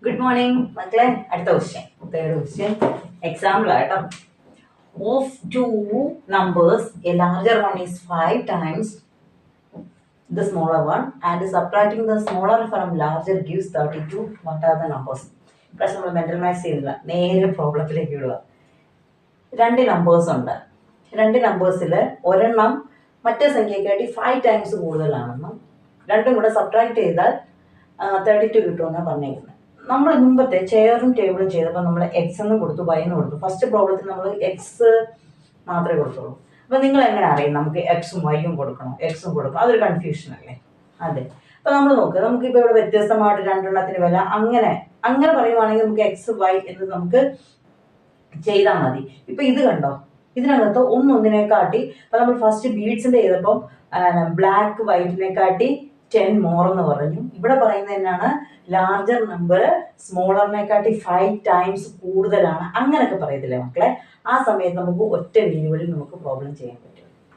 Good morning, മക്കളെ. അടുത്ത question, third question example ആട്ടോ. Of two numbers, a larger one is 5 times the smaller one, and subtracting the smaller from larger gives 32. What are the numbers? പക്ഷെ നമ്മൾ mental maths ചെയ്യുന്നില്ല, നേരെ പ്രോബ്ലത്തിലേക്ക് വിടുക. രണ്ട് numbers ഉണ്ട്. രണ്ട് നമ്പേഴ്സിൽ ഒരെണ്ണം മറ്റേ സംഖ്യക്കാട്ടി 5 ടൈംസ് കൂടുതലാണെന്നും രണ്ടും കൂടെ സബ്ട്രാക്ട് ചെയ്താൽ 32 കിട്ടുമെന്നാണ് പറഞ്ഞേക്കുന്നത്. നമ്മൾ മുമ്പത്തെ ചെയറും ടേബിളും ചെയ്തപ്പോൾ നമ്മൾ എക്സ് എന്നും കൊടുത്തു, വൈ എന്ന് കൊടുത്തു. ഫസ്റ്റ് പ്രോബ്ലത്തിൽ നമ്മൾ എക്സ് മാത്രമേ കൊടുത്തുള്ളൂ. അപ്പം നിങ്ങൾ എങ്ങനെ അറിയും നമുക്ക് എക്സും വൈയും കൊടുക്കണം, എക്സും കൊടുക്കണം? അതൊരു കൺഫ്യൂഷൻ അല്ലേ? അതെ. അപ്പം നമ്മൾ നോക്കുക, നമുക്കിപ്പോൾ ഇവിടെ വ്യത്യസ്തമായിട്ട് രണ്ടെണ്ണത്തിന് വില അങ്ങനെ പറയുവാണെങ്കിൽ നമുക്ക് എക്സ് വൈ എന്ന് നമുക്ക് ചെയ്താൽ മതി. ഇപ്പം ഇത് കണ്ടോ, ഇതിനകത്ത് ഒന്നൊന്നിനെക്കാട്ടി അപ്പം നമ്മൾ ഫസ്റ്റ് ബീഡ്സിൻ്റെ ചെയ്തപ്പം ബ്ലാക്ക് വൈറ്റിനെക്കാട്ടി 10 മോർ എന്ന് പറഞ്ഞു. ഇവിടെ പറയുന്നത് എന്നാണ്, ലാർജർ നമ്പർ സ്മോളറിനെക്കാട്ടി 5 ടൈംസ് കൂടുതലാണ്. അങ്ങനെയൊക്കെ പറയത്തില്ലേ മക്കളെ? ആ സമയത്ത് നമുക്ക് ഒറ്റ വേരിയബിളിൽ നമുക്ക് പ്രോബ്ലം ചെയ്യാൻ പറ്റും.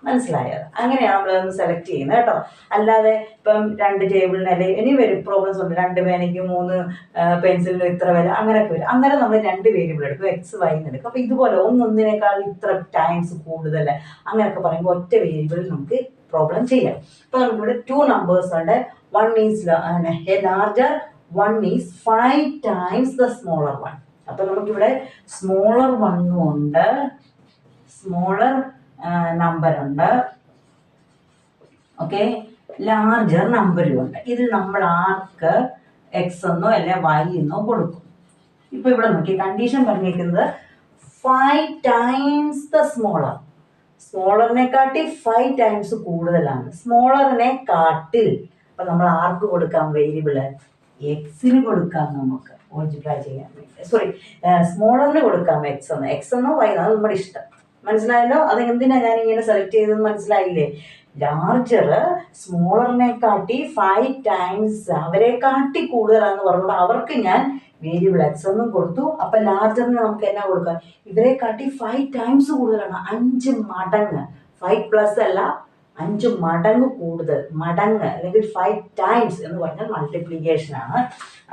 മനസ്സിലായത്? അങ്ങനെയാണ് നമ്മളതൊന്ന് സെലക്ട് ചെയ്യുന്നത് കേട്ടോ. അല്ലാതെ ഇപ്പം രണ്ട് ടേബിളിന് അല്ലെങ്കിൽ ഇനി വരും പ്രോബ്ലംസ് ഉണ്ട്, 2 പേനയ്ക്ക് 3 പെൻസിലിന് ഇത്ര വില, അങ്ങനെയൊക്കെ വരും. അന്നേരം നമ്മൾ 2 വേരിയബിൾ എടുക്കും, എക്സ് വൈ എന്ന് എടുക്കും. അപ്പം ഇതുപോലെ ഒന്നൊന്നിനേക്കാൾ ഇത്ര ടൈംസ് കൂടുതൽ അങ്ങനെയൊക്കെ പറയുമ്പോൾ ഒറ്റ വേരിയബിളിൽ നമുക്ക് പ്രോബ്ലം ചെയ്യാം. ഇപ്പൊ നമുക്കിവിടെ 2 നമ്പേഴ്സ് ഉണ്ട്. One is A larger, one is 5 times the smaller one. അപ്പൊ നമുക്കിവിടെ സ്മോളർ വണ്ണും ഉണ്ട്, സ്മോളർ നമ്പർ ഉണ്ട്, ഓക്കെ, ലാർജർ നമ്പറും ഉണ്ട്. ഇതിൽ നമ്മൾ ആർക്ക് എക്സ് എന്നോ അല്ലെ വൈ എന്നോ കൊടുക്കും. ഇപ്പൊ ഇവിടെ നോക്കി കണ്ടീഷൻ പറഞ്ഞിരിക്കുന്നത് 5 ടൈംസ് ദ സ്മോളർ. സ്മോളറിനെക്കാട്ടി 5 ടൈംസ് കൂടുതലാണ്. സ്മോളറിനെ കാട്ടിൽ അപ്പൊ നമ്മൾ ആർക്ക് കൊടുക്കാം വേരിയബിള്? എക്സിന് കൊടുക്കാം. നമുക്ക് ഓൾജിബ്ര ചെയ്യാൻ വേണ്ടി, സോറി, സ്മോളറിന് കൊടുക്കാം എക്സ് എന്നോ വൈ എന്നോ, അത് നമ്മുടെ ഇഷ്ടം. മനസ്സിലായല്ലോ? അത് എന്തിനാ ഞാൻ ഇങ്ങനെ സെലക്ട് ചെയ്തതെന്ന് മനസ്സിലായില്ലേ? ലാർജർ സ്മോളറിനെക്കാട്ടി 5 ടൈംസ് അവരെക്കാട്ടി കൂടുതലാന്ന് പറഞ്ഞുകൊണ്ട് അവർക്ക് ഞാൻ വേരിയബിൾ എക്സ് എന്നും കൊടുത്തു. അപ്പൊ ലാർജറിന് നമുക്ക് എന്നാ കൊടുക്കാം? ഇവരെ കാട്ടി 5 ടൈംസ് കൂടുതലാണ്, 5 മടങ്ങ്. 5 പ്ലസ് അല്ല, 5 മടങ്ങ് കൂടുതൽ. മടങ്ങ് അല്ലെങ്കിൽ 5 ടൈംസ് എന്ന് പറഞ്ഞാൽ മൾട്ടിപ്ലിക്കേഷൻ ആണ്.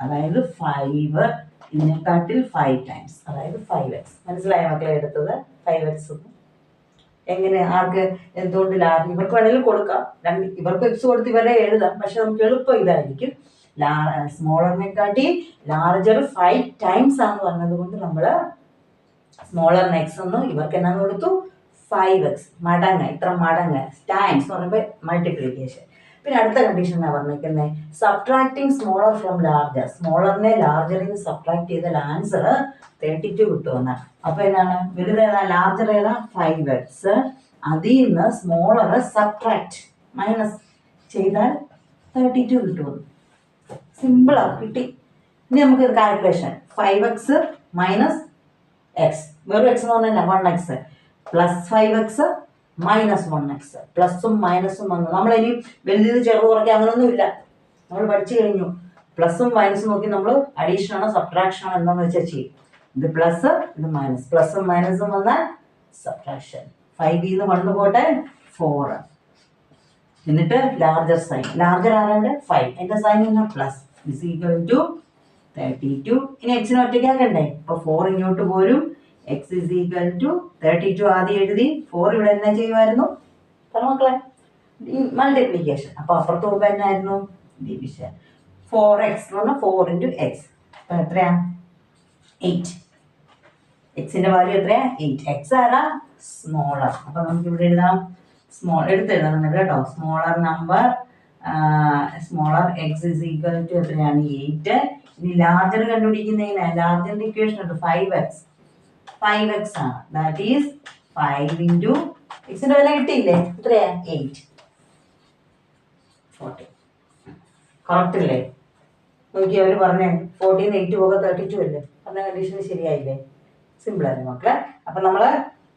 അതായത് 5 ഇതിനെക്കാട്ടിൽ 5 ടൈംസ്, അതായത് 5x. മനസ്സിലായ മക്കളെ? എടുത്തത് 5x. എങ്ങനെ, ആർക്ക്, എന്തുകൊണ്ട് ലാർജ്? ഇവർക്ക് വേണമെങ്കിലും കൊടുക്കാം, ഇവർക്ക് എക്സ് കൊടുത്ത് ഇവരെ എഴുതാം. പക്ഷെ നമുക്ക് എളുപ്പം ഇതായിരിക്കും. സ്മോളറിനെക്കാട്ടി ലാർജർ 5 ടൈംസ് ആണെന്ന് പറഞ്ഞത് കൊണ്ട് നമ്മൾ സ്മോളറിന് എക്സ് എന്ന്, ഇവർക്ക് എന്നാന്ന് കൊടുത്തു 5x. മടങ്ങ്, ഇത്ര മടങ്ങ്. ടൈംസ് എന്ന് പറയുമ്പോൾ മൾട്ടിപ്ലിക്കേഷൻ. പിന്നെ അടുത്ത കണ്ടീഷൻ എന്നാ പറഞ്ഞിരിക്കുന്നത്, സബ്ട്രാക്ടിങ് സ്മോളർ ഫ്രം ലാർജർ. സ്മോളറിനെ ലാർജറിൽ നിന്ന് സബ്ട്രാക്ട് ചെയ്താൽ ആൻസർ 32 കിട്ടുമെന്നാണ്. അപ്പൊ എന്നാണ് വലുത് ഏതാ? ലാർജർ ഏതാ? 5x. അതിൽ നിന്ന് സ്മോളർ സബ്ട്രാക്ട് മൈനസ് ചെയ്താൽ 32 കിട്ടുമെന്ന്. സിമ്പിളാ, കിട്ടി. ഇനി നമുക്ക് കാൽക്കുലേഷൻ 5x മൈനസ് എക്സ്, വെറും എക്സ് എന്ന് പറഞ്ഞാൽ 1x plus 5x minus 1x. പ്ലസും മൈനസും വന്നു. നമ്മളിനി വലുത് ചെറുത് കുറയ്ക്കുക അങ്ങനൊന്നും ഇല്ല, നമ്മൾ പഠിച്ചു കഴിഞ്ഞു. പ്ലസും മൈനസും നോക്കി നമ്മൾ അഡീഷൻ ആണോ സബ്ട്രാക്ഷൻ ആണോ എന്താണെന്ന് വെച്ചാൽ ചെയ്യും. ഇത് പ്ലസ്, ഇത് മൈനസ്. പ്ലസും മൈനസും വന്നാൽ സബ്ട്രാക്ഷൻ. 5 ന്ന് 1 പോട്ടെ, 4. എന്നിട്ട് ലാർജർ സൈൻ. ലാർജർ ആരാണ്ട് 5, എന്റെ സൈൻ എന്നാ പ്ലസ്, ഇസ് ഈക്വൽ ടു 32. ഇനി എക്സിന് ഒറ്റയ്ക്കാക്കണ്ടേ? അപ്പൊ 4 ഇങ്ങോട്ട് പോരും. എക്സ് ഇസ് ഈക്വൽ ടു 32 ആദ്യം എഴുതി, 4 ഇവിടെ എന്നാ ചെയ്യുമായിരുന്നു? പറഞ്ഞു മക്കളെ, മൾട്ടിപ്ലിക്കേഷൻ. അപ്പൊ അപ്പുറത്ത് പോകുമ്പോ എന്നായിരുന്നു? ഡിവിഷൻ. 4x എന്ന് പറഞ്ഞാൽ 4 ഇൻറ്റു എക്സ്. അപ്പൊ എത്രയാ? 8. എക്സിന്റെ വാല്യൂ എത്രയാ? 8. എക്സ് ആരാ? സ്മോളർ. അപ്പൊ നമുക്ക് ഇവിടെ എഴുതാം, സ്മോൾ എടുത്തെഴുതാം കേട്ടോ. Smaller number, smaller x is equal to എത്രയാണ്? 8. ഇനി ലാർജർ കണ്ടുപിടിക്കുന്നതിന് ലാർജറിന്റെ ഇക്വേഷൻ ഉണ്ട് 5x. 5x ആണ്. ദാറ്റ് ഈസ് 5 ഇൻറ്റു എക്സിന്റെ വില കിട്ടിയില്ലേ? എത്രയാ? 8. 40. കറക്റ്റ് അല്ലേ? നോക്കി അവർ പറഞ്ഞേ 14 8 പോക 32 അല്ലേ? പറഞ്ഞ കണ്ടീഷൻ ശരിയായില്ലേ? സിമ്പിൾ അല്ലേ മക്കളെ? അപ്പൊ നമ്മള്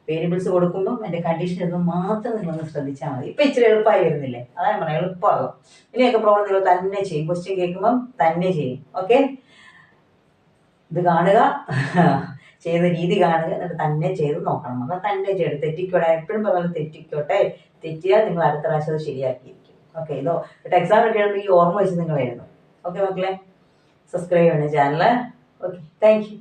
വേരിയബിൾസ് കൊടുക്കുമ്പോൾ അതിന്റെ കണ്ടീഷൻ ഇതൊന്നും മാത്രം നിങ്ങളൊന്ന് ശ്രദ്ധിച്ചാൽ മതി. ഇപ്പൊ ഇച്ചിരി എളുപ്പമായി വരുന്നില്ലേ? അതാണ് പറഞ്ഞത്, എളുപ്പമാകും. ഇനിയൊക്കെ പ്രോബ്ലം നിങ്ങൾ തന്നെ ചെയ്യും, ക്വസ്റ്റ്യൻ കേൾക്കുമ്പം തന്നെ ചെയ്യും. ഓക്കെ, ഇത് കാണുക, ചെയ്ത രീതി കാണുക, എന്നിട്ട് തന്നെ ചെയ്ത് നോക്കണം. നമ്മൾ തന്നെ ചെയ്ത് തെറ്റിക്കോട്ടെ, എപ്പോഴും പറഞ്ഞാൽ തെറ്റിക്കോട്ടെ. തെറ്റിയാൽ നിങ്ങൾ അടുത്ത പ്രാവശ്യം അത് ശരിയാക്കിയിരിക്കും. ഓക്കെ, ഇതോ എക്സാം ഒക്കെ എഴുതുമ്പോൾ ഈ ഓർമ്മ വെച്ച് നിങ്ങൾ എഴുതും. ഓക്കെ മക്കളെ, സബ്സ്ക്രൈബ് ചെയ്യണേ ചാനൽ. Okay, thank you.